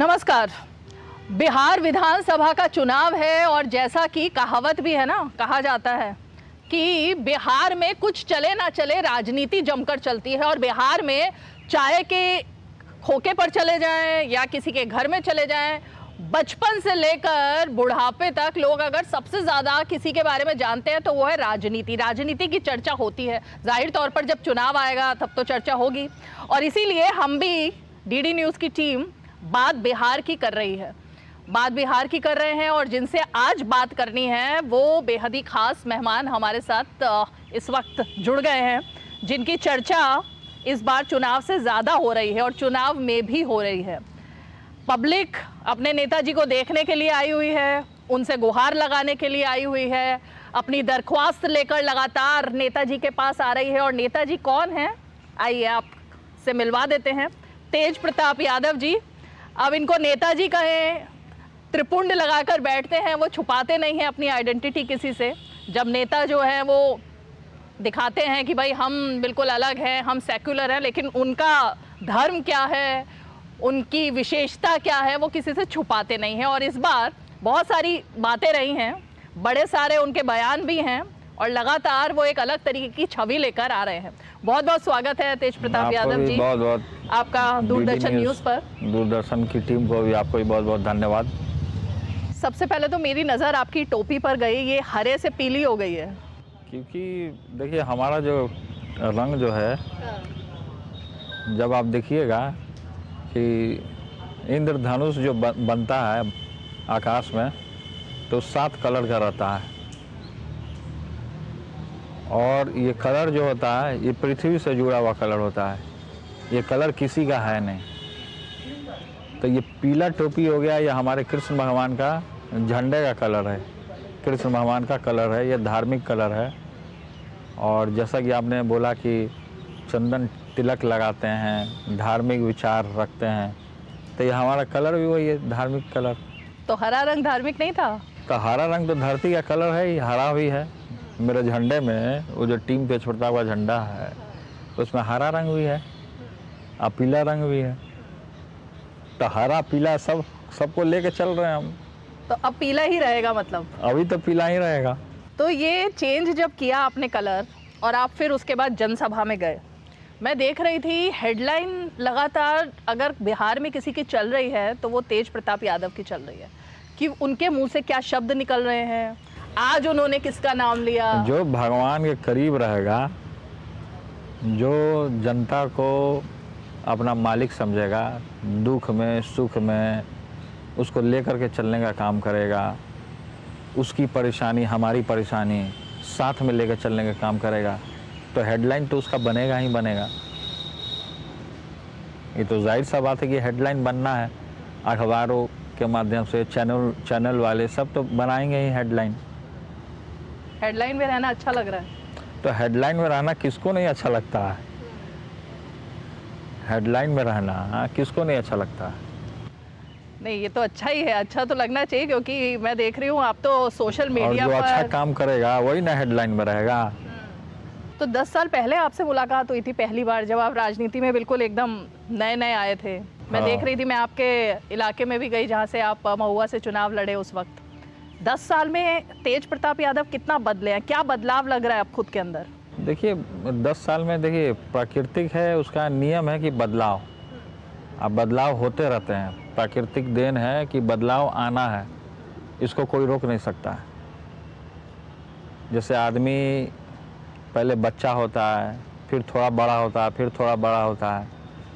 नमस्कार। बिहार विधानसभा का चुनाव है और जैसा कि कहावत भी है ना, कहा जाता है कि बिहार में कुछ चले ना चले राजनीति जमकर चलती है। और बिहार में चाय के खोखे पर चले जाएं या किसी के घर में चले जाएं, बचपन से लेकर बुढ़ापे तक लोग अगर सबसे ज़्यादा किसी के बारे में जानते हैं तो वो है राजनीति। राजनीति की चर्चा होती है। जाहिर तौर पर जब चुनाव आएगा तब तो चर्चा होगी, और इसीलिए हम भी डीडी न्यूज़ की टीम बात बिहार की कर रही है। बात बिहार की कर रहे हैं और जिनसे आज बात करनी है वो बेहद ही खास मेहमान हमारे साथ इस वक्त जुड़ गए हैं, जिनकी चर्चा इस बार चुनाव से ज़्यादा हो रही है और चुनाव में भी हो रही है। पब्लिक अपने नेताजी को देखने के लिए आई हुई है, उनसे गुहार लगाने के लिए आई हुई है, अपनी दरख्वास्त लेकर लगातार नेताजी के पास आ रही है। और नेताजी कौन हैं, आइए आपसे मिलवा देते हैं। तेज प्रताप यादव जी, अब इनको नेताजी कहें, त्रिपुंड लगाकर बैठते हैं, वो छुपाते नहीं हैं अपनी आइडेंटिटी किसी से। जब नेता जो है वो दिखाते हैं कि भाई हम बिल्कुल अलग हैं, हम सेक्युलर हैं, लेकिन उनका धर्म क्या है, उनकी विशेषता क्या है, वो किसी से छुपाते नहीं हैं। और इस बार बहुत सारी बातें रही हैं, बड़े सारे उनके बयान भी हैं और लगातार वो एक अलग तरीके की छवि लेकर आ रहे हैं। बहुत बहुत स्वागत है तेज प्रताप यादव जी, बहुत बहुत आपका दूरदर्शन न्यूज़ पर। दूरदर्शन की टीम को भी आपको भी बहुत बहुत धन्यवाद। सबसे पहले तो मेरी नज़र आपकी टोपी पर गई, ये हरे से पीली हो गई है। क्योंकि देखिए हमारा जो रंग जो है, जब आप देखिएगा कि इंद्रधनुष जो बनता है आकाश में तो 7 कलर का रहता है, और ये कलर जो होता है ये पृथ्वी से जुड़ा हुआ कलर होता है, ये कलर किसी का है नहीं। तो ये पीला टोपी हो गया, ये हमारे कृष्ण भगवान का झंडे का कलर है, कृष्ण भगवान का कलर है, ये धार्मिक कलर है। और जैसा कि आपने बोला कि चंदन तिलक लगाते हैं, धार्मिक विचार रखते हैं, तो ये हमारा कलर भी वही है, धार्मिक कलर। तो हरा रंग धार्मिक नहीं था? तो हरा रंग तो धरती का कलर है, ये हरा भी है। मेरे झंडे में वो जो टीम पे छोटा हुआ झंडा है उसमें हरा रंग भी है और पीला रंग भी है। तो हरा पीला सबको लेके चल रहे हैं हम। तो अब पीला ही रहेगा मतलब? अभी तो पीला ही रहेगा। तो ये चेंज जब किया आपने कलर और आप फिर उसके बाद जनसभा में गए, मैं देख रही थी हेडलाइन लगातार अगर बिहार में किसी की चल रही है तो वो तेज प्रताप यादव की चल रही है कि उनके मुंह से क्या शब्द निकल रहे हैं, आज उन्होंने किसका नाम लिया। जो भगवान के करीब रहेगा, जो जनता को अपना मालिक समझेगा, दुख में सुख में उसको लेकर के चलने का काम करेगा, उसकी परेशानी हमारी परेशानी साथ में लेकर चलने का काम करेगा, तो हेडलाइन तो उसका बनेगा ही बनेगा। ये तो जाहिर सा बात है कि हेडलाइन बनना है। अखबारों के माध्यम से चैनल वाले सब तो बनाएंगे ही हेडलाइन। हेडलाइन में रहना अच्छा लग रहा है? तो हेडलाइन में रहना किसको नहीं अच्छा लगता है? हेडलाइन में रहना किसको नहीं अच्छा लगता है? नहीं, ये तो अच्छा ही है, अच्छा तो लगना चाहिए, क्योंकि मैं देख रही हूँ आप तो सोशल मीडिया और जो पर अच्छा काम करेगा वही ना हेडलाइन में रहेगा। तो 10 साल पहले आपसे मुलाकात हुई थी पहली बार, जब आप राजनीति में बिल्कुल एकदम नए नए आए थे। मैं देख रही थी, मैं आपके इलाके में भी गई जहाँ से आप महुआ से चुनाव लड़े उस वक्त। 10 साल में तेज प्रताप यादव कितना बदले हैं, क्या बदलाव लग रहा है आप खुद के अंदर? देखिए 10 साल में देखिए प्राकृतिक है, उसका नियम है कि बदलाव, अब बदलाव होते रहते हैं। प्राकृतिक देन है कि बदलाव आना है, इसको कोई रोक नहीं सकता है। जैसे आदमी पहले बच्चा होता है, फिर थोड़ा बड़ा होता है, फिर थोड़ा बड़ा होता है,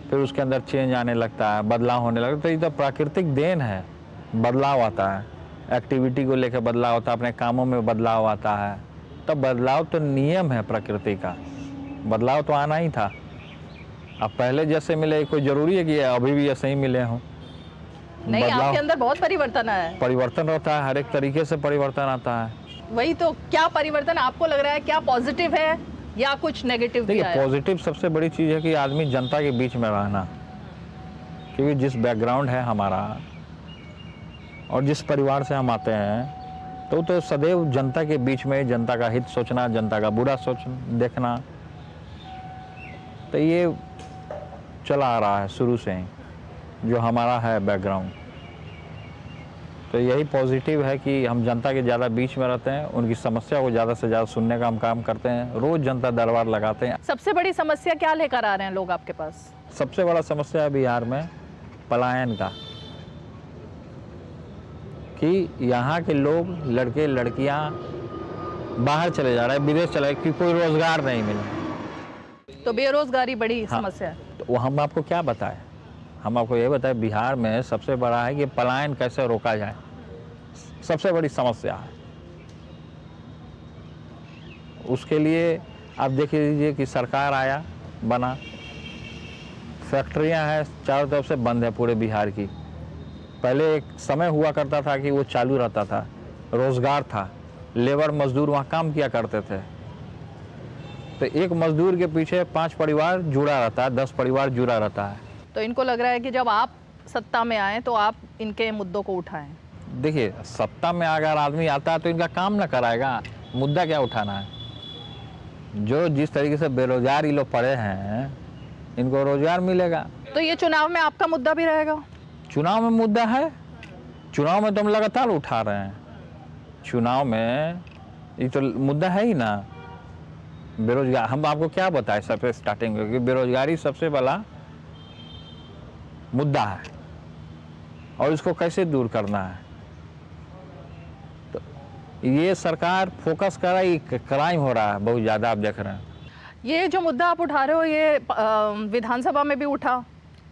फिर उसके अंदर चेंज आने लगता है, बदलाव होने लगता है। तो ये तो प्राकृतिक देन है, बदलाव आता है। एक्टिविटी को लेकर बदलाव होता है, अपने कामों में बदलाव आता है। तो बदलाव तो नियम है प्रकृति का, बदलाव तो आना ही था। अब पहले जैसे मिले कोई ज़रूरी है कि अभी भी ऐसे ही मिले हों? नहीं, आपके अंदर बहुत परिवर्तन आया है। परिवर्तन रहता है, हर एक तरीके से परिवर्तन आता है। वही तो, क्या परिवर्तन आपको लग रहा है, क्या पॉजिटिव है या कुछ नेगेटिव भी आया? पॉजिटिव सबसे बड़ी चीज़ है कि आदमी जनता के बीच में रहना, क्योंकि जिस बैकग्राउंड है हमारा और जिस परिवार से हम आते हैं तो सदैव जनता के बीच में जनता का हित सोचना, जनता का बुरा देखना, तो ये चला आ रहा है शुरू से ही। जो हमारा है बैकग्राउंड। तो यही पॉजिटिव है कि हम जनता के ज़्यादा बीच में रहते हैं, उनकी समस्या को ज़्यादा से ज़्यादा सुनने का हम काम करते हैं, रोज़ जनता दरबार लगाते हैं। सबसे बड़ी समस्या क्या लेकर आ रहे हैं लोग आपके पास? सबसे बड़ा समस्या है बिहार में पलायन का, कि यहाँ के लोग लड़के लड़कियाँ बाहर चले जा रहे हैं, विदेश चले, कि कोई रोज़गार नहीं मिला। तो बेरोजगारी बड़ी हाँ, समस्या है। तो हम आपको क्या बताएं? हम आपको ये बताएं, बिहार में सबसे बड़ा है कि पलायन कैसे रोका जाए, सबसे बड़ी समस्या है। उसके लिए आप देख लीजिए कि सरकार आया, बना, फैक्ट्रियां हैं चारों तरफ से बंद है पूरे बिहार की। पहले एक समय हुआ करता था कि वो चालू रहता था, रोज़गार था, लेबर मजदूर वहाँ काम किया करते थे। तो एक मजदूर के पीछे 5 परिवार जुड़ा रहता है, 10 परिवार जुड़ा रहता है। तो इनको लग रहा है कि जब आप सत्ता में आए तो आप इनके मुद्दों को उठाएं। देखिए, सत्ता में अगर आदमी आता है तो इनका काम ना कराएगा, मुद्दा क्या उठाना है? जो जिस तरीके से बेरोजगार ये लोग पड़े हैं, इनको रोजगार मिलेगा। तो ये चुनाव में आपका मुद्दा भी रहेगा? चुनाव में मुद्दा है, चुनाव में तो हम लगातार उठा रहे हैं। चुनाव में ये तो मुद्दा है ही ना, बेरोजगार। हम आपको क्या बताएं सबसे स्टार्टिंग में कि बेरोजगारी सबसे बड़ा मुद्दा है और इसको कैसे दूर करना है। तो ये सरकार फोकस कर रही, क्राइम हो रहा है बहुत ज़्यादा, आप देख रहे हैं। ये जो मुद्दा आप उठा रहे हो ये विधानसभा में भी उठा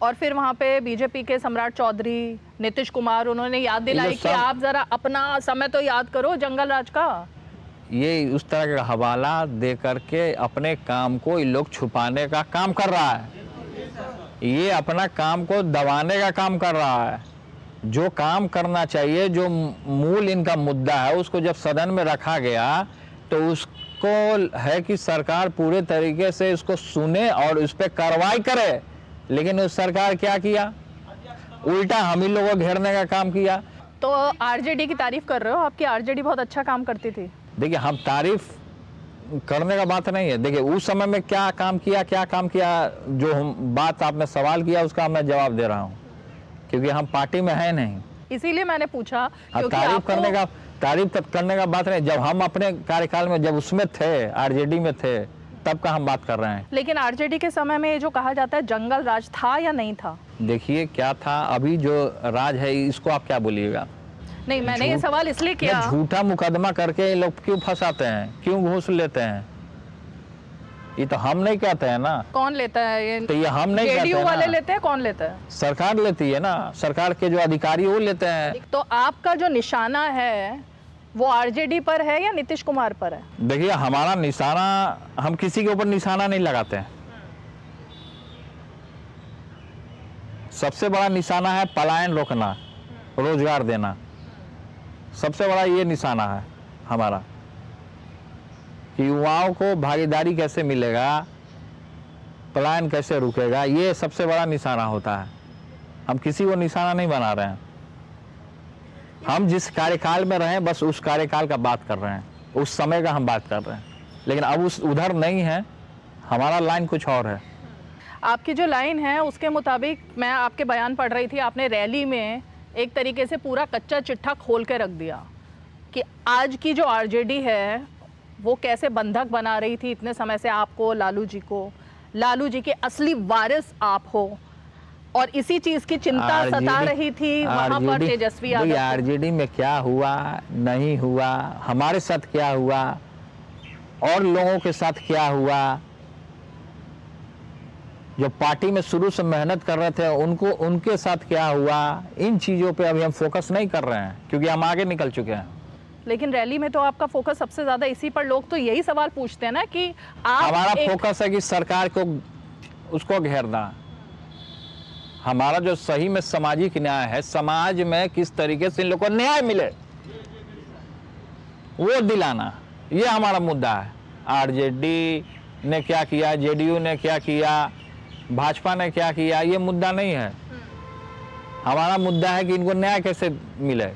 और फिर वहाँ पे बीजेपी के सम्राट चौधरी, नीतीश कुमार, उन्होंने याद दिलाई कि आप जरा अपना समय तो याद करो जंगल राज का। ये उस तरह का हवाला दे करके अपने काम को ये लोग छुपाने का काम कर रहा है, ये अपना काम को दबाने का काम कर रहा है। जो काम करना चाहिए, जो मूल इनका मुद्दा है, उसको जब सदन में रखा गया तो उसको है कि सरकार पूरे तरीके से इसको सुने और उस पर कार्रवाई करे। लेकिन उस सरकार क्या किया, उल्टा हम ही लोगों को घेरने का काम किया। तो आरजेडी की तारीफ कर रहे हो? आपकी आरजेडी बहुत अच्छा काम करती थी। देखिए, हम तारीफ करने का बात नहीं है। देखिए, उस समय में क्या काम किया, जो हम बात आपने सवाल किया उसका मैं जवाब दे रहा हूँ, क्योंकि हम पार्टी में है नहीं। इसीलिए मैंने पूछा, क्योंकि तारीफ करने का बात नहीं। जब हम अपने कार्यकाल में जब उसमें थे, आरजेडी में थे, तब का हम बात कर रहे हैं। लेकिन आरजेडी के समय में ये जो कहा जाता है जंगल राज था या नहीं था? देखिए, क्या था, अभी जो राज है इसको आप क्या बोलिएगा? नहीं, मैंने ये सवाल इसलिए किया, झूठा मुकदमा करके लोग क्यों फंसाते हैं, क्यों घूस लेते हैं? ये तो हम नहीं कहते हैं ना। कौन लेता है ये? तो ये हम नहीं कहते जेडीयू वाले लेते हैं? कौन लेता है? सरकार लेती है ना, सरकार के जो अधिकारी वो लेते हैं। तो आपका जो निशाना है वो आरजेडी पर है या नीतीश कुमार पर है? देखिए, हमारा निशाना, हम किसी के ऊपर निशाना नहीं लगाते हैं। सबसे बड़ा निशाना है पलायन रोकना, रोजगार देना, सबसे बड़ा ये निशाना है हमारा, कि युवाओं को भागीदारी कैसे मिलेगा, पलायन कैसे रुकेगा, ये सबसे बड़ा निशाना होता है। हम किसी को निशाना नहीं बना रहे हैं। हम जिस कार्यकाल में रहे बस उस कार्यकाल का बात कर रहे हैं, उस समय का हम बात कर रहे हैं। लेकिन अब उस उधर नहीं है, हमारा लाइन कुछ और है। आपकी जो लाइन है उसके मुताबिक, मैं आपके बयान पढ़ रही थी, आपने रैली में एक तरीके से पूरा कच्चा चिट्ठा खोल के रख दिया कि आज की जो आरजेडी है वो कैसे बंधक बना रही थी इतने समय से आपको, लालू जी को, लालू जी के असली वारिस आप हो, और इसी चीज की चिंता सता रही थी वहां पर तेजस्वी यादव। आरजेडी में क्या हुआ नहीं हुआ, हमारे साथ क्या हुआ और लोगों के साथ क्या हुआ, जो पार्टी में शुरू से मेहनत कर रहे थे उनके साथ क्या हुआ, इन चीजों पे अभी हम फोकस नहीं कर रहे हैं, क्योंकि हम आगे निकल चुके हैं। लेकिन रैली में तो आपका फोकस सबसे ज्यादा इसी पर, लोग तो यही सवाल पूछते हैं ना कि हमारा फोकस है कि सरकार को उसको घेरना। हमारा जो सही में सामाजिक न्याय है, समाज में किस तरीके से इन लोगों को न्याय मिले वो दिलाना, ये हमारा मुद्दा है। आरजेडी ने क्या किया, जेडीयू ने क्या किया, भाजपा ने क्या किया, ये मुद्दा नहीं है। हमारा मुद्दा है कि इनको न्याय कैसे मिले,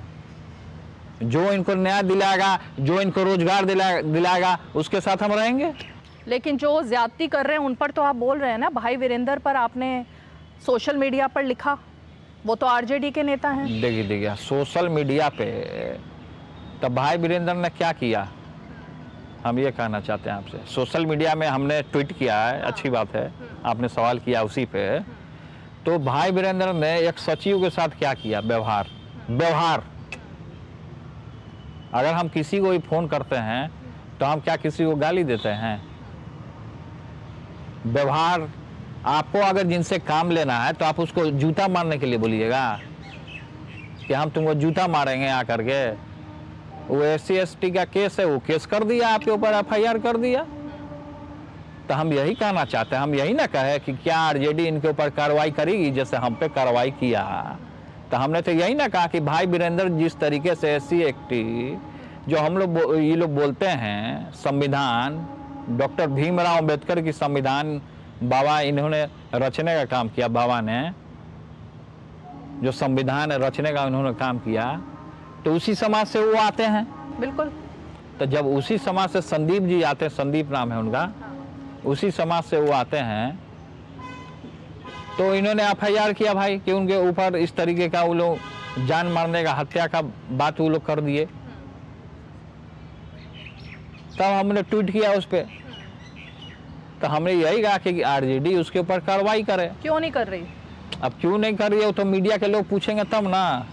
जो इनको न्याय दिलाएगा, जो इनको रोजगार दिलाएगा, उसके साथ हम रहेंगे। लेकिन जो ज्यादती कर रहे हैं उन पर तो आप बोल रहे हैं ना। भाई वीरेंद्र पर आपने सोशल मीडिया पर लिखा वो तो आरजेडी के नेता हैं। देखिए सोशल मीडिया पे तब भाई वीरेंद्र ने क्या किया, हम ये कहना चाहते हैं आपसे। सोशल मीडिया में हमने ट्वीट किया है, अच्छी बात है, आपने सवाल किया उसी पे। तो भाई वीरेंद्र ने एक सचिव के साथ क्या किया, व्यवहार। अगर हम किसी को भी फोन करते हैं तो हम क्या किसी को गाली देते हैं? व्यवहार। आपको अगर जिनसे काम लेना है तो आप उसको जूता मारने के लिए बोलिएगा कि हम तुमको जूता मारेंगे आकर के। वो SC/ST का केस है, वो केस कर दिया आपके ऊपर, FIR कर दिया। तो हम यही कहना चाहते हैं, हम यही ना कहे कि क्या आरजेडी इनके ऊपर कार्रवाई करेगी जैसे हम पे कार्रवाई किया। तो हमने तो यही ना कहा कि भाई वीरेंद्र जिस तरीके से SC/ST जो हम लोग ये लोग बोलते हैं, संविधान डॉक्टर भीमराव अंबेडकर की संविधान बाबा इन्होंने रचने का काम किया। बाबा ने जो संविधान रचने का उन्होंने काम किया, तो उसी समाज से वो आते हैं। बिल्कुल। तो जब उसी समाज से संदीप जी आते हैं, संदीप नाम है उनका, उसी समाज से वो आते हैं, तो इन्होंने FIR किया भाई कि उनके ऊपर इस तरीके का वो लोग जान मारने का, हत्या का बात वो लोग कर दिए। तब हमने ट्वीट किया उस पर। तो हमने यही कहा कि आरजेडी उसके ऊपर कार्रवाई करे। क्यों नहीं कर रही? अब क्यों नहीं कर रही है तो मीडिया के लोग पूछेंगे तब ना।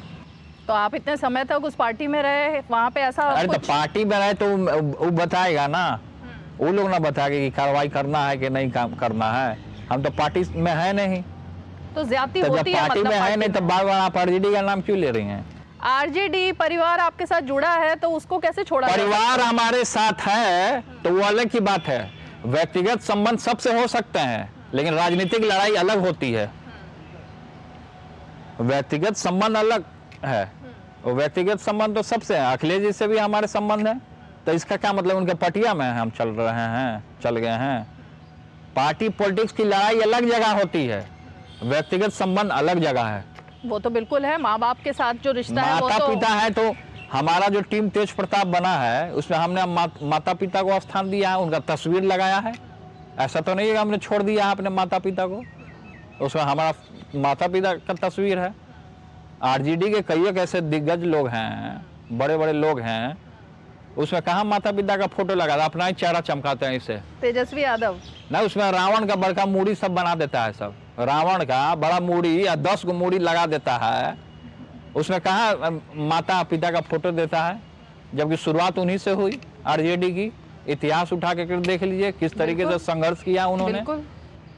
तो आप इतने समय तक उस पार्टी में रहे, वहाँ पे ऐसा अरे तो पार्टी में रहे तो वो बताएगा ना, वो लोग ना बताएंगे कि कार्रवाई करना है कि नहीं काम करना है। हम तो पार्टी में है नहीं, तो ज्यादती तो होती जब है। पार्टी मतलब में है नहीं तो बार बार आप आरजेडी का नाम क्यों ले रही हैं? आरजेडी परिवार आपके साथ जुड़ा है तो उसको कैसे छोड़ा जा सकता है? परिवार हमारे साथ है तो वो अलग की बात है। व्यक्तिगत संबंध सबसे हो सकते हैं, लेकिन राजनीतिक लड़ाई अलग होती है। व्यक्तिगत संबंध अलग है, और व्यक्तिगत संबंध तो सबसे है। अखिलेश जी से भी हमारे संबंध है, तो इसका क्या मतलब उनके पटिया में हम चल गए हैं? पार्टी पॉलिटिक्स की लड़ाई अलग जगह होती है, व्यक्तिगत संबंध अलग जगह है। वो तो बिल्कुल है, माँ बाप के साथ जो रिश्ता है वो माता तो पिता है। तो हमारा जो टीम तेज प्रताप बना है उसमें हमने माता पिता को स्थान दिया है, उनका तस्वीर लगाया है। ऐसा तो नहीं है कि हमने छोड़ दिया है अपने माता पिता को, उसमें हमारा माता पिता का तस्वीर है। आरजेडी के कई ऐसे दिग्गज लोग हैं, बड़े बड़े लोग हैं, उसमें कहाँ माता पिता का फोटो लगा, अपना ही चेहरा चमकाते हैं इसे। तेजस्वी यादव ना, उसमें रावण का बड़का मूड़ी सब बना देता है, सब रावण का बड़ा मूड़ी या 10 को मूड़ी लगा देता है। उसमें कहाँ माता पिता का फोटो देता है, जबकि शुरुआत उन्हीं से हुई आरजेडी की। इतिहास उठा के देख लीजिए किस तरीके से संघर्ष किया उन्होंने,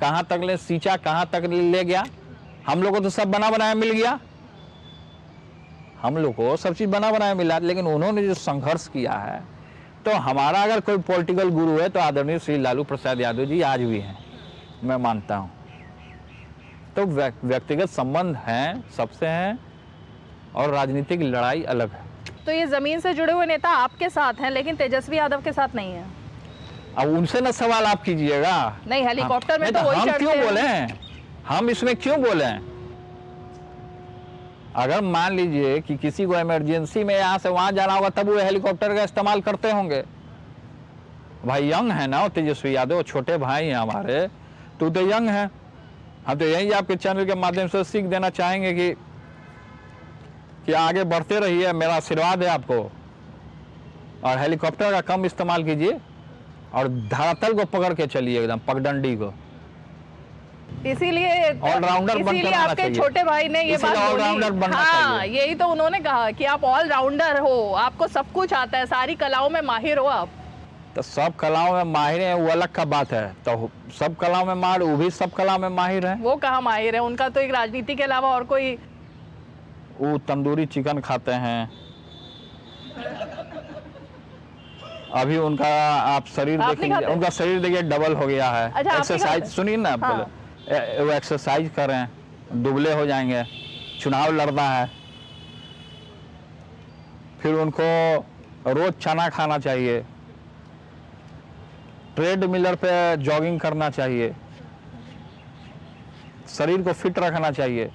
कहाँ तक ले सींचा, कहाँ तक ले गया। हम लोग को तो सब बना बनाया मिल गया, हम लोग को सब चीज बना बनाया मिला, लेकिन उन्होंने जो संघर्ष किया है। तो हमारा अगर कोई पॉलिटिकल गुरु है तो आदरणीय श्री लालू प्रसाद यादव जी आज भी हैं, मैं मानता हूँ। तो व्यक्तिगत संबंध हैं, सबसे हैं, और राजनीतिक लड़ाई अलग है। तो ये जमीन से जुड़े हुए नेता आपके साथ हैं, लेकिन तेजस्वी यादव के साथ नहीं है। अब उनसे ना सवाल आप कीजिएगा। नहीं, हेलीकॉप्टर में तो वही हम चढ़ते क्यों हैं। बोले, हम इसमें क्यों बोले? अगर मान लीजिए कि किसी को इमरजेंसी में यहाँ से वहां जाना होगा तब वो हेलीकॉप्टर का इस्तेमाल करते होंगे। भाई यंग है ना तेजस्वी यादव, छोटे भाई हैं हमारे, तो यंग है। हम तो यही आपके चैनल के माध्यम से सीख देना चाहेंगे कि आगे बढ़ते रहिए, मेरा आशीर्वाद है आपको। और हेलीकॉप्टर का कम इस्तेमाल कीजिए और धरातल को पकड़ के चलिए, एकदम पगडंडी को। इसीलिए आपके छोटे भाई ने ये बात बोली। हाँ, यही तो उन्होंने कहा कि आप ऑलराउंडर हो, आपको सब कुछ आता है, सारी कलाओं में माहिर हो आप। तो सब कलाओं में माहिर है, वो अलग का बात है। तो सब कलाओं में माहिर, वो भी सब कलाओं में माहिर है। वो कहाँ माहिर है? उनका तो एक राजनीति के अलावा और कोई। वो तंदूरी चिकन खाते हैं। अभी उनका आप शरीर देखिए, उनका शरीर देखिए डबल हो गया है। अच्छा, एक्सरसाइज सुनिए ना, हाँ। वो एक्सरसाइज कर रहे हैं, दुबले हो जाएंगे, चुनाव लड़ना है। फिर उनको रोज चना खाना चाहिए, ट्रेड मिलर पे जॉगिंग करना चाहिए, शरीर को फिट रखना चाहिए।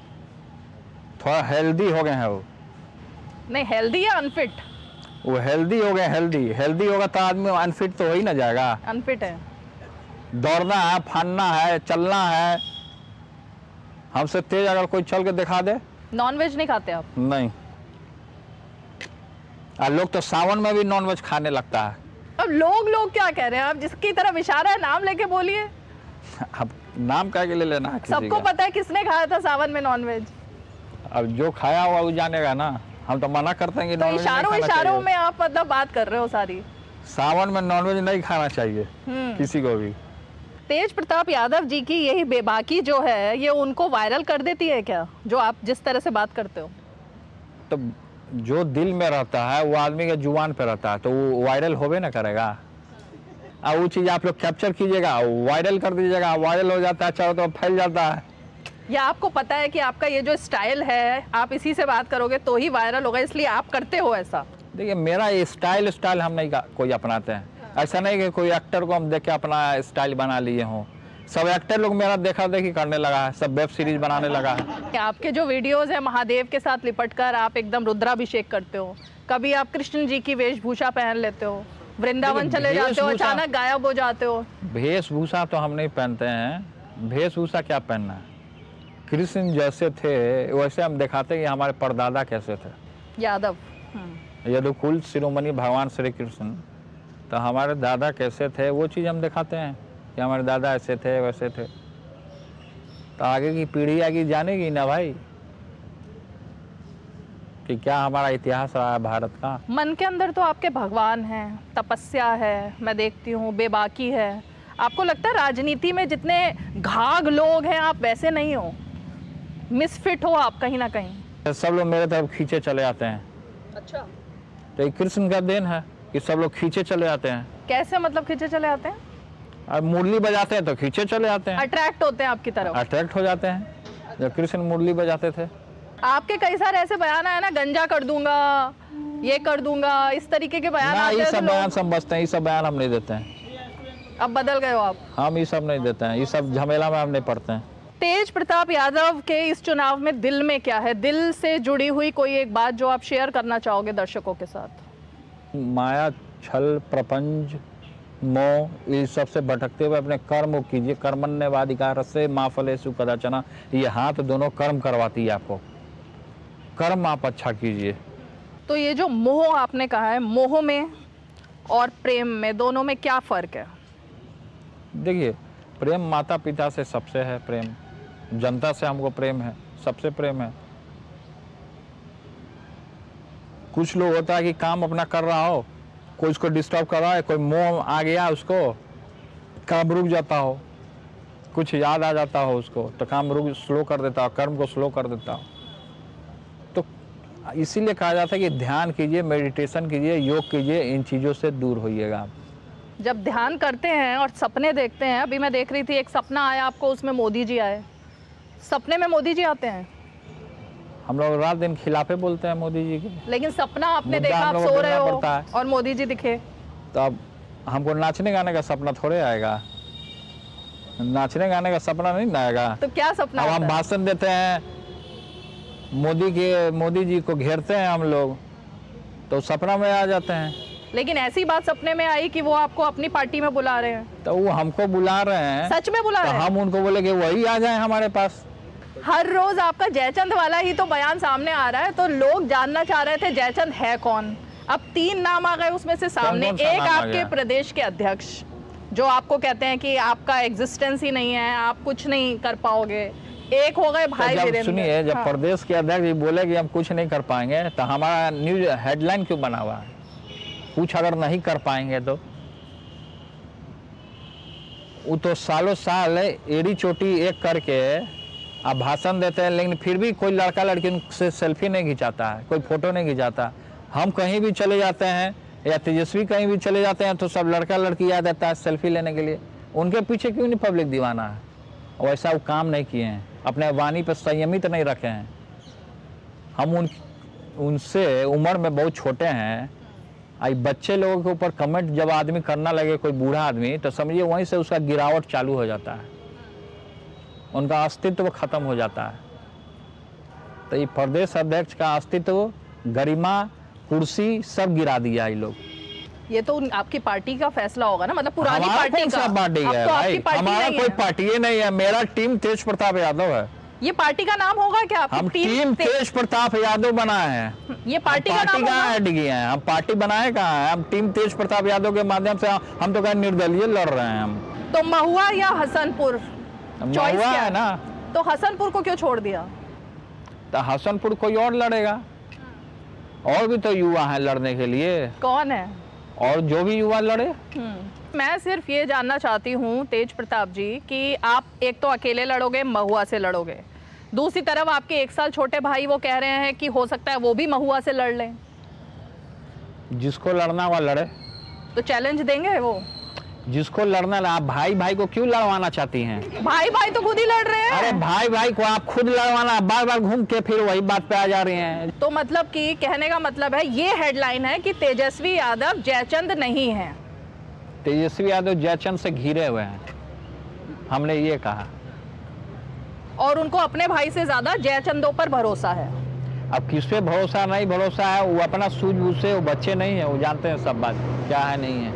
थोड़ा हेल्दी हो गए हैं वो। नहीं, हेल्दी या अनफिट? वो हेल्दी हो गए। हेल्दी होगा तो आदमी अनफिट तो हो ही ना जाएगा। अनफिट है। दौड़ना है, फानना है, चलना है। हमसे तेज अगर कोई चल के दिखा दे नॉनवेज नहीं खाते आप? नहीं। लोग तो सावन में भी नॉनवेज खाने लगता है। अब लोग क्या कह रहे हैं? आप जिसकी तरफ इशारा है नाम लेके बोलिए। अब नाम क्या के ले लेना है किसी सबको का? पता है किसने खाया था सावन में नॉनवेज। अब जो खाया हुआ वो जानेगा ना, हम तो मना करते हैं कि तो नॉनवेज नहीं खाना इशारों चाहिए। में आप मतलब बात कर रहे हो सारी। सावन में नॉनवेज नहीं खाना चाहिए किसी को भी। तेज प्रताप यादव जी की यही बेबाकी जो है ये उनको वायरल कर देती है क्या, जो आप जिस तरह से बात करते हो? तो जो दिल में रहता है वो आदमी के जुबान पे रहता है, तो वो वायरल होबे ना करेगा। और वो चीज़ आप लोग कैप्चर कीजिएगा, वायरल कर दीजिएगा, वायरल हो जाता है, चारों तरफ फैल जाता है। या आपको पता है कि आपका ये जो स्टाइल है आप इसी से बात करोगे तो ही वायरल होगा, इसलिए आप करते हो ऐसा? देखिए मेरा ये स्टाइल हम नहीं कोई अपनाते हैं। ऐसा नहीं कि कोई एक्टर को हम देख के अपना स्टाइल बना लिए हों। सब एक्टर लोग मेरा देखा देखी करने लगा है, सब वेब सीरीज बनाने लगा है। आपके जो वीडियोस है महादेव के साथ लिपटकर आप एकदम रुद्राभिषेक करते हो, कभी आप कृष्ण जी की वेशभूषा पहन लेते हो, वृंदावन चले जाते हो, अचानक गायब हो जाते हो। वेशभूषा तो हम नहीं पहनते हैं। वेशभूषा क्या पहनना है? कृष्ण जैसे थे वैसे हम दिखाते कि हमारे परदादा कैसे थे। यादव यदुकुल शिरोमणि भगवान श्री कृष्ण, तो हमारे दादा कैसे थे वो चीज़ हम दिखाते हैं कि हमारे दादा ऐसे थे वैसे थे। तो आगे की पीढ़ी आगे जानेगी ना भाई कि क्या हमारा इतिहास रहा है भारत का। मन के अंदर तो आपके भगवान हैं, तपस्या है, मैं देखती हूँ, बेबाकी है। आपको लगता है राजनीति में जितने घाघ लोग हैं आप वैसे नहीं हो, मिसफिट हो आप कहीं ना कहीं? सब लोग मेरे तरफ खींचे चले आते हैं। अच्छा, तो ये कृष्ण का देन है कि सब लोग खींचे चले आते हैं। कैसे मतलब खींचे चले आते हैं? और मुरली बजाते हैं तो खींचे चले आते हैं, अट्रैक्ट होते हैं आपकी तरफ, अट्रैक्ट हो जाते हैं। जब कृष्ण मुरली बजाते थे। आपके कई सारे ऐसे बयान आए ना, गंजा कर दूंगा, ये कर दूंगा, इस तरीके के बयान ना आते ये हैं। सब तो बयान लोग सब बचते हैं, ये सब बयान हम नहीं देते हैं। अब बदल गए हो आप? हम ये सब नहीं देते हैं, ये सब झमेला में हम नहीं पड़ते हैं। तेज प्रताप यादव के इस चुनाव में दिल में क्या है? दिल से जुड़ी हुई कोई एक बात जो आप शेयर करना चाहोगे दर्शकों के साथ? माया, छल, प्रपंच, मोह, इस सब से भटकते हुए अपने कर्म कीजिए। कर्मण्यवाधिकार से माँ फलेषु कदाचन। ये हाथ दोनों कर्म करवाती है आपको। कर्म आप अच्छा कीजिए। तो ये जो मोह आपने कहा है, मोह में और प्रेम में दोनों में क्या फर्क है? देखिए प्रेम माता पिता से सबसे है प्रेम, जनता से हमको प्रेम है, सबसे प्रेम है। कुछ लोग होता है कि काम अपना कर रहा हो, कोई उसको डिस्टर्ब कर रहा है, कोई मोह आ गया उसको, काम रुक जाता हो, कुछ याद आ जाता हो उसको तो काम रुक स्लो कर देता हो, कर्म को स्लो कर देता हो। तो इसीलिए कहा जाता है कि ध्यान कीजिए, मेडिटेशन कीजिए, योग कीजिए, इन चीज़ों से दूर होइएगा आप। जब ध्यान करते हैं और सपने देखते हैं, अभी मैं देख रही थी एक सपना आया आपको, उसमें मोदी जी आए, सपने में मोदी जी आते हैं? हम लोग रात दिन खिलाफे बोलते हैं मोदी जी के, लेकिन सपना आपने मुद्दा देखा, हम आप लोगों को सो रहे बोलना हो पड़ता है। और मोदी जी दिखे, तो अब हमको नाचने गाने का सपना थोड़े आएगा, नाचने गाने का सपना नहीं ना आएगा। तो क्या सपना अब आता हम है? भाषण देते हैं, मोदी जी को घेरते हैं हम लोग, तो सपना में आ जाते हैं। लेकिन ऐसी बात सपने में आई कि वो आपको अपनी पार्टी में बुला रहे हैं? तो वो हमको बुला रहे हैं, सच में बुला तो रहे हैं? हम उनको बोले कि वही आ जाए हमारे पास। हर रोज आपका जयचंद वाला ही तो बयान सामने आ रहा है, तो लोग जानना चाह रहे थे जयचंद है कौन। अब 3 नाम आ गए उसमें से सामने। कौन सा एक नाम आ आपके गया? प्रदेश के अध्यक्ष जो आपको कहते हैं कि आपका एग्जिस्टेंस ही नहीं है, आप कुछ नहीं कर पाओगे। एक हो गए भाई तो जब वीरेंद्र। सुनिए, जब हाँ। प्रदेश के अध्यक्ष जी बोले कि हम कुछ नहीं कर पाएंगे, तो हमारा न्यूज हेडलाइन क्यों बना हुआ है? कुछ अगर नहीं कर पाएंगे तो वो तो सालों साल एड़ी चोटी एक करके आप भाषण देते हैं, लेकिन फिर भी कोई लड़का लड़की से सेल्फी नहीं खिंचाता है, कोई फोटो नहीं खिंचाता। हम कहीं भी चले जाते हैं या तेजस्वी कहीं भी चले जाते हैं तो सब लड़का लड़की याद आता है सेल्फी लेने के लिए। उनके पीछे क्यों नहीं पब्लिक दीवाना है? वैसा वो काम नहीं किए हैं, अपने वाणी पर संयमित नहीं रखे हैं। हम उनसे उम्र में बहुत छोटे हैं। आई बच्चे लोगों के ऊपर कमेंट जब आदमी करना लगे, कोई बूढ़ा आदमी, तो समझिए वहीं से उसका गिरावट चालू हो जाता है, उनका अस्तित्व खत्म हो जाता है। तो ये प्रदेश अध्यक्ष का अस्तित्व, गरिमा, कुर्सी सब गिरा दिया ये लोग। ये तो आपकी पार्टी का फैसला होगा ना, मतलब पुरानी हमारा पार्टी कौन का। सा पार्टी अब है तो भाई? आपकी पार्टी हमारा नहीं कोई है। पार्टी ही नहीं है। मेरा टीम तेज प्रताप यादव है। ये पार्टी का नाम होगा क्या? आपकी हम टीम तेज प्रताप यादव बनाए हैं। ये पार्टी का नाम कहाँ होगा? ऐड किए हैं? हम पार्टी बनाए कहाँ है? हम टीम तेज प्रताप यादव के माध्यम से हम तो कहीं निर्दलीय लड़ रहे हैं। हम तो महुआ या हसनपुर चॉइस महुआ क्या है ना, तो हसनपुर को क्यों छोड़ दिया? तो हसनपुर कोई और लड़ेगा, और भी तो युवा हैं लड़ने के लिए, कौन है? और जो भी युवा लड़े। मैं सिर्फ ये जानना चाहती हूँ तेज प्रताप जी कि आप एक तो अकेले लड़ोगे, महुआ से लड़ोगे, दूसरी तरफ आपके 1 साल छोटे भाई वो कह रहे हैं कि हो सकता है वो भी महुआ से लड़ लें। जिसको लड़ना वो लड़े, तो चैलेंज देंगे वो? जिसको लड़ना आप भाई भाई को क्यों लड़वाना चाहती हैं? भाई भाई तो खुद ही लड़ रहे हैं। अरे भाई भाई को आप खुद लड़वाना, बार बार घूम के फिर वही बात पे आ जा रही हैं। तो मतलब कि कहने का मतलब है, ये हेडलाइन है कि तेजस्वी यादव जयचंद नहीं है। तेजस्वी यादव जयचंद से घिरे हुए हैं, हमने ये कहा। और उनको अपने भाई से ज्यादा जयचंदों पर भरोसा है। अब किस पे भरोसा नहीं भरोसा है, वो अपना सूझबूझ से, वो बच्चे नहीं है, वो जानते हैं सब बात क्या है नहीं है।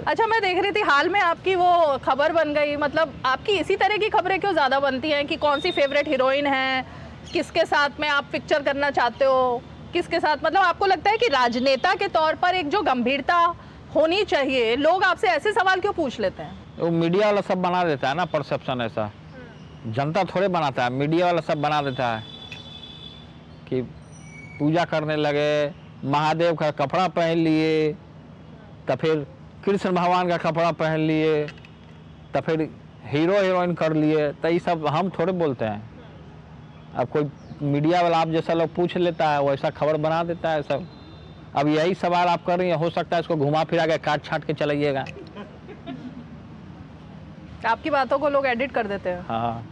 अच्छा, मैं देख रही थी हाल में आपकी वो खबर बन गई, मतलब आपकी इसी तरह की खबरें क्यों ज़्यादा बनती हैं कि कौन सी फेवरेट हीरोइन है, किसके साथ में आप पिक्चर करना चाहते हो, किसके साथ, मतलब आपको लगता है कि राजनेता के तौर पर एक जो गंभीरता होनी चाहिए, लोग आपसे ऐसे सवाल क्यों पूछ लेते हैं? वो मीडिया वाला सब बना देता है ना परसेप्शन, ऐसा जनता थोड़े बनाता है, मीडिया वाला सब बना देता है कि पूजा करने लगे, महादेव का कपड़ा पहन लिए, तो फिर कृष्ण भगवान का कपड़ा पहन लिए, तो फिर हीरो हीरोइन कर लिए, तो ये सब हम थोड़े बोलते हैं। अब कोई मीडिया वाला आप जैसा लोग पूछ लेता है, वैसा खबर बना देता है सब। अब यही सवाल आप कर रही हैं, हो सकता है इसको घुमा फिरा के काट छाट के चलाइएगा। आपकी बातों को लोग एडिट कर देते हैं। हाँ,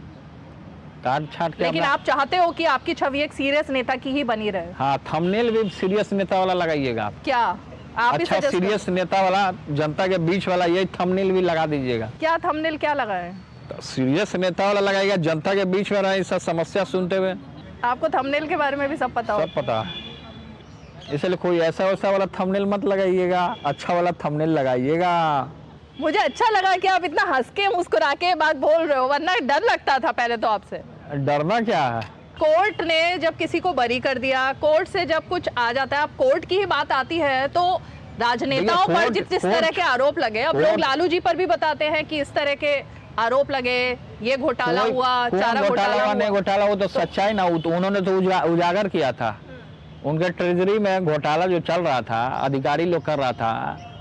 काट छाट के। लेकिन आप चाहते हो कि आपकी छवि एक सीरियस नेता की ही बनी रहे। हाँ, थंबनेल भी सीरियस नेता वाला लगाइएगा आप। क्या आप अच्छा, सीरियस नेता वाला, जनता के बीच वाला, यही थंबनेल भी लगा दीजिएगा। क्या थंबनेल क्या लगाए? तो सीरियस नेता वाला लगाएगा, जनता के बीच वाला, ऐसा समस्या सुनते हुए। आपको थंबनेल के बारे में भी सब पता हो? सब पता है, इसलिए कोई ऐसा वैसा वाला थंबनेल मत लगाइएगा, अच्छा वाला थंबनेल लगाइएगा। मुझे अच्छा लगा कि आप इतना हंस के मुस्कुरा के बात बोल रहे हो, वरना डर लगता था पहले तो आपसे। डरना क्या है? कोर्ट ने जब किसी को बरी कर दिया, कोर्ट से जब कुछ आ जाता है, अब कोर्ट की ही बात आती है, तो राजनेताओं पर जिस तरह के आरोप लगे, अब लोग लालू जी पर भी बताते हैं कि इस तरह के आरोप लगे, ये घोटाला हुआ, चारा घोटाला हुआ। नहीं घोटाला, वो तो सच्चाई ना, उन्होंने तो उजागर किया था। उनके ट्रेजरी में घोटाला जो चल रहा था, अधिकारी लोग कर रहा था,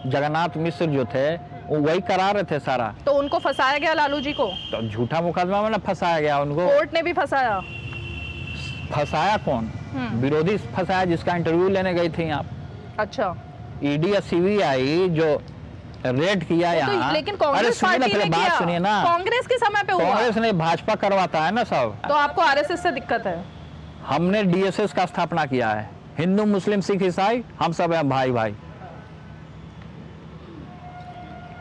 जगन्नाथ मिश्र जो थे वो वही करा रहे थे सारा। तो उनको फंसाया गया लालू जी को? तो झूठा मुकदमा में ना फंसाया गया उनको। कोर्ट ने भी फंसाया? फंसाया कौन? विरोधी फंसाया, जिसका इंटरव्यू लेने गई थी आप। अच्छा, ईडी या सीबीआई जो रेड किया यहाँ। लेकिन कांग्रेस पार्टी ने बात सुनिए ना, कांग्रेस के समय पे हुआ। कांग्रेस ने, भाजपा करवाता है ना सब। तो आपको आरएसएस से दिक्कत है? हमने डीएसएस का स्थापना किया है, हिंदू मुस्लिम सिख ईसाई हम सब हैं भाई भाई।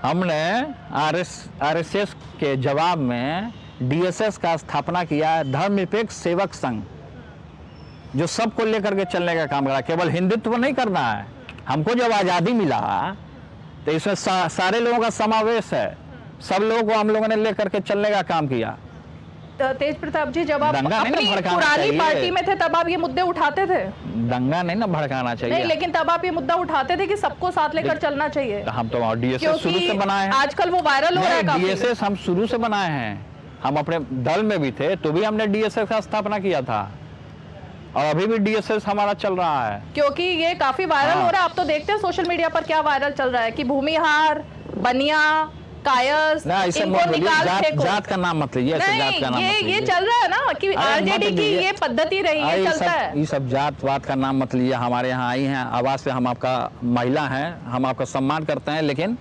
हमने आरएसएस के जवाब में डीएसएस का स्थापना किया है, धर्मनिरपेक्ष सेवक संघ, जो सबको लेकर के चलने का काम कर रहा है। केवल हिंदुत्व नहीं करना है, हमको जब आज़ादी मिला तो इसमें सारे लोगों का समावेश है, सब लोगों को हम लोगों ने लेकर के चलने का काम किया। तेज प्रताप जी, जब आप दंगा अपनी नहीं ना पुरानी पार्टी में थे तब आप ये मुद्दे उठाते थे? दंगा नहीं ना भड़काना चाहिए। नहीं, लेकिन तब आप ये मुद्दा उठाते थे कि सबको साथ लेकर चलना चाहिए। हम तो डीएसएस शुरू से बनाए हैं। आजकल वो वायरल हो रहा है काफी। डीएसएस हम शुरू से बनाए हैं, हम अपने दल में भी थे तो भी हमने डीएसएस का स्थापना किया था, और अभी भी डीएसएस हमारा चल रहा है। क्योंकि ये काफी वायरल हो रहा है। आप तो देखते हैं सोशल मीडिया पर क्या वायरल चल रहा है कि भूमिहार, बनिया, कायस, इनको निकाल फेंको। जात का नाम मत लीजिए, जात का नाम ये चल रहा है ना कि आरजेडी की ये पद्धति रही है, चलता है। ये सब जात वात का नाम मत लीजिए। हमारे यहाँ आई हैं आवाज से, हम आपका महिला हैं, हम आपका सम्मान करते हैं, लेकिन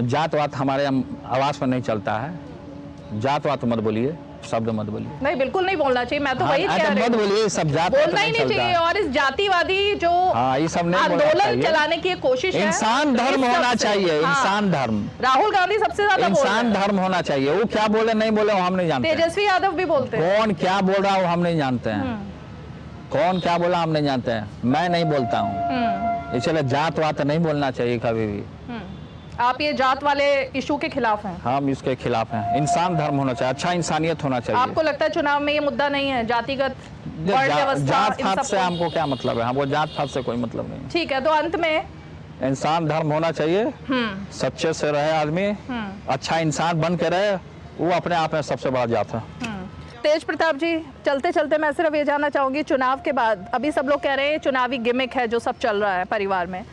जात वात हमारे आवाज पर नहीं चलता है। जात वात मत बोलिए, शब्द मत बोलिए। नहीं, बिल्कुल नहीं बोलना चाहिए, मैं तो वही कह रही हूं। मत बोलिए, सब जात बोलना ही नहीं चाहिए। और इस जातिवादी जो आंदोलन चलाने की कोशिश है, इंसान धर्म होना चाहिए। इंसान धर्म, राहुल गांधी सबसे ज्यादा इंसान धर्म होना चाहिए। वो क्या बोले नहीं बोले वो हम नहीं जानते। तेजस्वी यादव भी बोलते हैं। कौन क्या बोल रहा है वो हम नहीं जानते हैं। कौन क्या बोला हम नहीं जानते हैं, मैं नहीं बोलता हूँ। इसलिए जात वात नहीं बोलना चाहिए कभी भी। आप ये जात वाले इशू के खिलाफ हैं? हम इसके खिलाफ हैं। इंसान धर्म होना चाहिए, अच्छा इंसानियत होना चाहिए। आपको लगता है चुनाव में ये मुद्दा नहीं है, जातिगत वर्ण व्यवस्था, जात इन पात से सबको? हमको क्या मतलब है? हमको जात पात से कोई मतलब नहीं। ठीक है, तो अंत में इंसान धर्म होना चाहिए, सच्चे से रहे आदमी, अच्छा इंसान बन के रहे, वो अपने आप में सबसे बड़ा जात है। तेज प्रताप जी, चलते चलते मैं सिर्फ ये जानना चाहूंगी, चुनाव के बाद अभी सब लोग कह रहे हैं चुनावी गिमिक है जो सब चल रहा है परिवार में,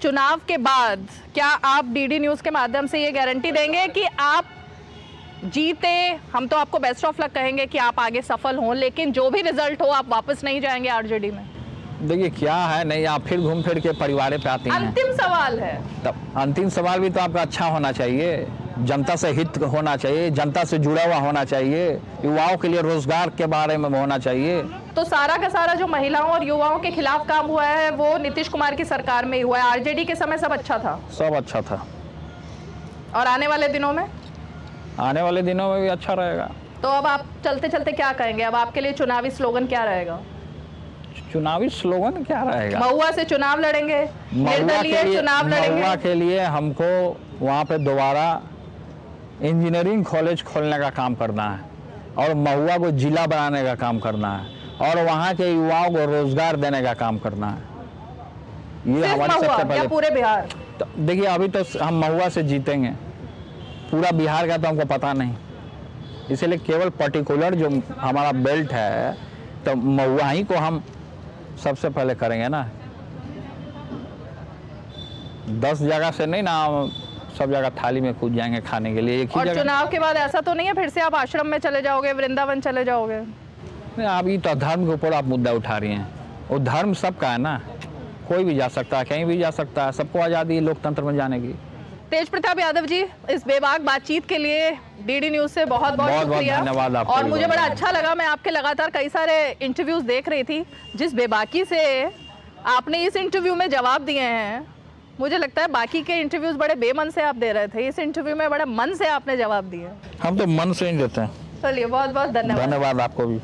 चुनाव के बाद क्या आप डीडी न्यूज़ के माध्यम से ये गारंटी देंगे कि आप जीते? हम तो आपको बेस्ट ऑफ लक कहेंगे कि आप आगे सफल हों, लेकिन जो भी रिजल्ट हो आप वापस नहीं जाएंगे आरजेडी में? देखिए क्या है, नहीं आप फिर घूम फिर के परिवार पे आती हैं। अंतिम सवाल है। तब अंतिम सवाल भी तो आपका अच्छा होना चाहिए, जनता से हित होना चाहिए, जनता से जुड़ा हुआ होना चाहिए, युवाओं के लिए रोजगार के बारे में होना चाहिए। तो सारा का सारा जो महिलाओं और युवाओं के खिलाफ काम हुआ है वो नीतीश कुमार की सरकार में ही हुआ है, आरजेडी के समय सब अच्छा था? सब अच्छा था, और आने वाले दिनों में? आने वाले दिनों में भी अच्छा रहेगा। तो अब आप चलते चलते क्या कहेंगे, अब आपके लिए चुनावी स्लोगन क्या रहेगा? चुनावी स्लोगन क्या रहेगा? महुआ से चुनाव लड़ेंगे, निर्दलीय चुनाव लड़ेंगे। महुआ के लिए हमको वहाँ पे दोबारा इंजीनियरिंग कॉलेज खोलने का काम करना है और महुआ को जिला बनाने का काम करना है और वहाँ के युवाओं को रोजगार देने का काम करना है। ये हमारी सबसे पहले। पूरे बिहार? तो देखिए अभी तो हम महुआ से जीतेंगे, पूरा बिहार का तो हमको पता नहीं, इसीलिए केवल पर्टिकुलर जो हमारा बेल्ट है तो महुआ ही को हम सबसे पहले करेंगे ना। 10 जगह से नहीं ना, सब जगह थाली में कूद जाएंगे खाने के लिए, एक ही और जगह। चुनाव के बाद ऐसा तो नहीं है फिर से आप आश्रम में चले जाओगे, वृंदावन चले जाओगे? नहीं, आप ये तो धर्म के ऊपर आप मुद्दा उठा रही हैं, वो धर्म सबका है ना, कोई भी जा सकता है, कहीं भी जा सकता है, सबको आज़ादी है लोकतंत्र में जाने की। तेज प्रताप यादव जी, इस बेबाक बातचीत के लिए डीडी न्यूज़ से बहुत बहुत शुक्रिया। धन्यवाद आपका। और मुझे बड़ा अच्छा लगा, मैं आपके लगातार कई सारे इंटरव्यूज़ देख रही थी, जिस बेबाकी से आपने इस इंटरव्यू में जवाब दिए हैं, मुझे लगता है बाकी के इंटरव्यूज़ बड़े बेमन से आप दे रहे थे, इस इंटरव्यू में बड़े मन से आपने जवाब दिए। हम तो मन से ही देते हैं। चलिए बहुत बहुत धन्यवाद। धन्यवाद आपको भी।